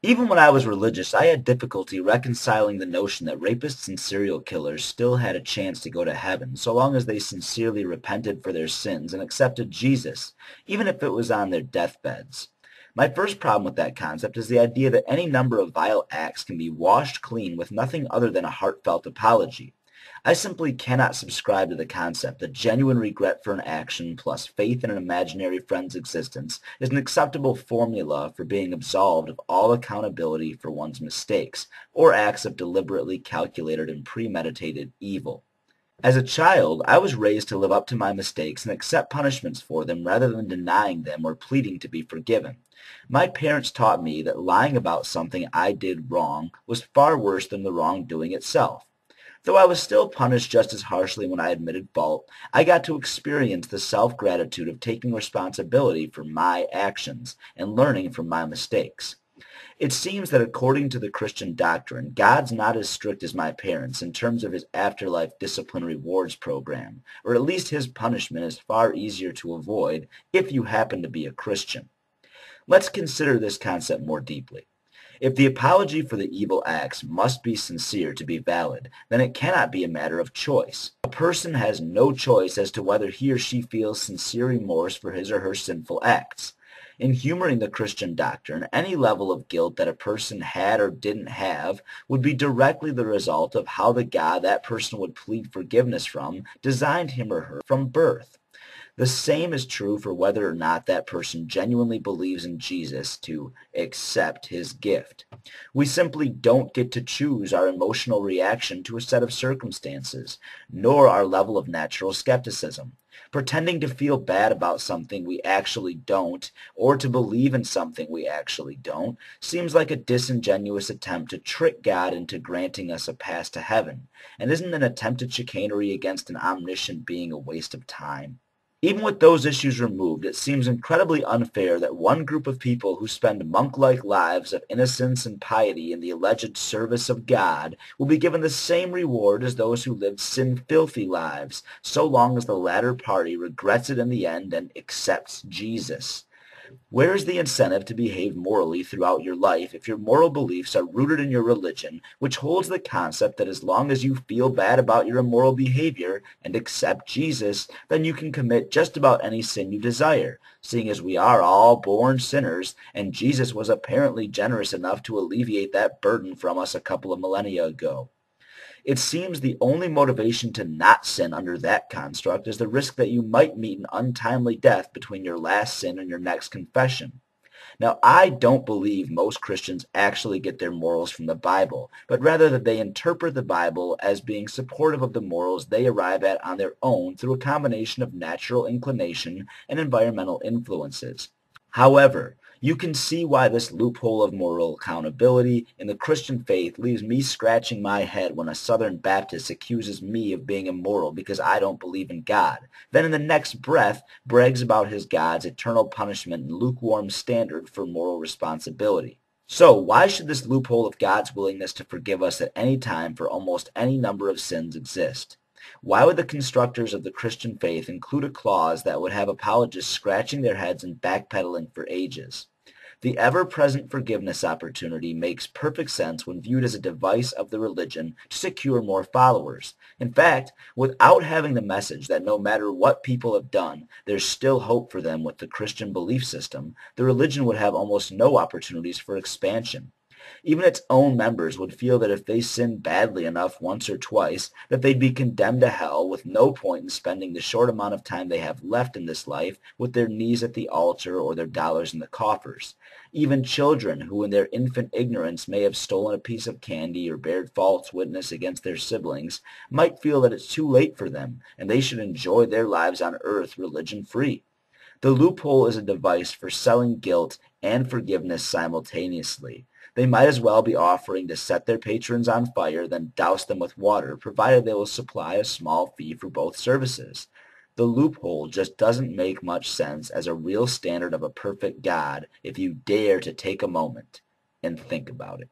Even when I was religious, I had difficulty reconciling the notion that rapists and serial killers still had a chance to go to heaven so long as they sincerely repented for their sins and accepted Jesus, even if it was on their deathbeds. My first problem with that concept is the idea that any number of vile acts can be washed clean with nothing other than a heartfelt apology. I simply cannot subscribe to the concept that genuine regret for an action plus faith in an imaginary friend's existence is an acceptable formula for being absolved of all accountability for one's mistakes or acts of deliberately calculated and premeditated evil. As a child, I was raised to live up to my mistakes and accept punishments for them rather than denying them or pleading to be forgiven. My parents taught me that lying about something I did wrong was far worse than the wrongdoing itself. Though I was still punished just as harshly when I admitted fault, I got to experience the self-gratitude of taking responsibility for my actions and learning from my mistakes. It seems that according to the Christian doctrine, God's not as strict as my parents in terms of his afterlife discipline rewards program, or at least his punishment is far easier to avoid if you happen to be a Christian. Let's consider this concept more deeply. If the apology for the evil acts must be sincere to be valid, then it cannot be a matter of choice. A person has no choice as to whether he or she feels sincere remorse for his or her sinful acts. In humoring the Christian doctrine, any level of guilt that a person had or didn't have would be directly the result of how the God that person would plead forgiveness from designed him or her from birth. The same is true for whether or not that person genuinely believes in Jesus to accept his gift. We simply don't get to choose our emotional reaction to a set of circumstances, nor our level of natural skepticism. Pretending to feel bad about something we actually don't, or to believe in something we actually don't, seems like a disingenuous attempt to trick God into granting us a pass to heaven, and isn't an attempted chicanery against an omniscient being a waste of time? Even with those issues removed, it seems incredibly unfair that one group of people who spend monk-like lives of innocence and piety in the alleged service of God will be given the same reward as those who lived sin-filthy lives, so long as the latter party regrets it in the end and accepts Jesus. Where is the incentive to behave morally throughout your life if your moral beliefs are rooted in your religion, which holds the concept that as long as you feel bad about your immoral behavior and accept Jesus, then you can commit just about any sin you desire, seeing as we are all born sinners, and Jesus was apparently generous enough to alleviate that burden from us a couple of millennia ago? It seems the only motivation to not sin under that construct is the risk that you might meet an untimely death between your last sin and your next confession. Now, I don't believe most Christians actually get their morals from the Bible, but rather that they interpret the Bible as being supportive of the morals they arrive at on their own through a combination of natural inclination and environmental influences. However, you can see why this loophole of moral accountability in the Christian faith leaves me scratching my head when a Southern Baptist accuses me of being immoral because I don't believe in God, then in the next breath brags about his God's eternal punishment and lukewarm standard for moral responsibility. So why should this loophole of God's willingness to forgive us at any time for almost any number of sins exist? Why would the constructors of the Christian faith include a clause that would have apologists scratching their heads and backpedaling for ages? The ever-present forgiveness opportunity makes perfect sense when viewed as a device of the religion to secure more followers. In fact, without having the message that no matter what people have done, there's still hope for them with the Christian belief system, the religion would have almost no opportunities for expansion. Even its own members would feel that if they sinned badly enough once or twice, that they'd be condemned to hell with no point in spending the short amount of time they have left in this life with their knees at the altar or their dollars in the coffers. Even children who in their infant ignorance may have stolen a piece of candy or bared false witness against their siblings might feel that it's too late for them and they should enjoy their lives on earth religion-free. The loophole is a device for selling guilt and forgiveness simultaneously. They might as well be offering to set their patrons on fire than douse them with water, provided they will supply a small fee for both services. The loophole just doesn't make much sense as a real standard of a perfect God if you dare to take a moment and think about it.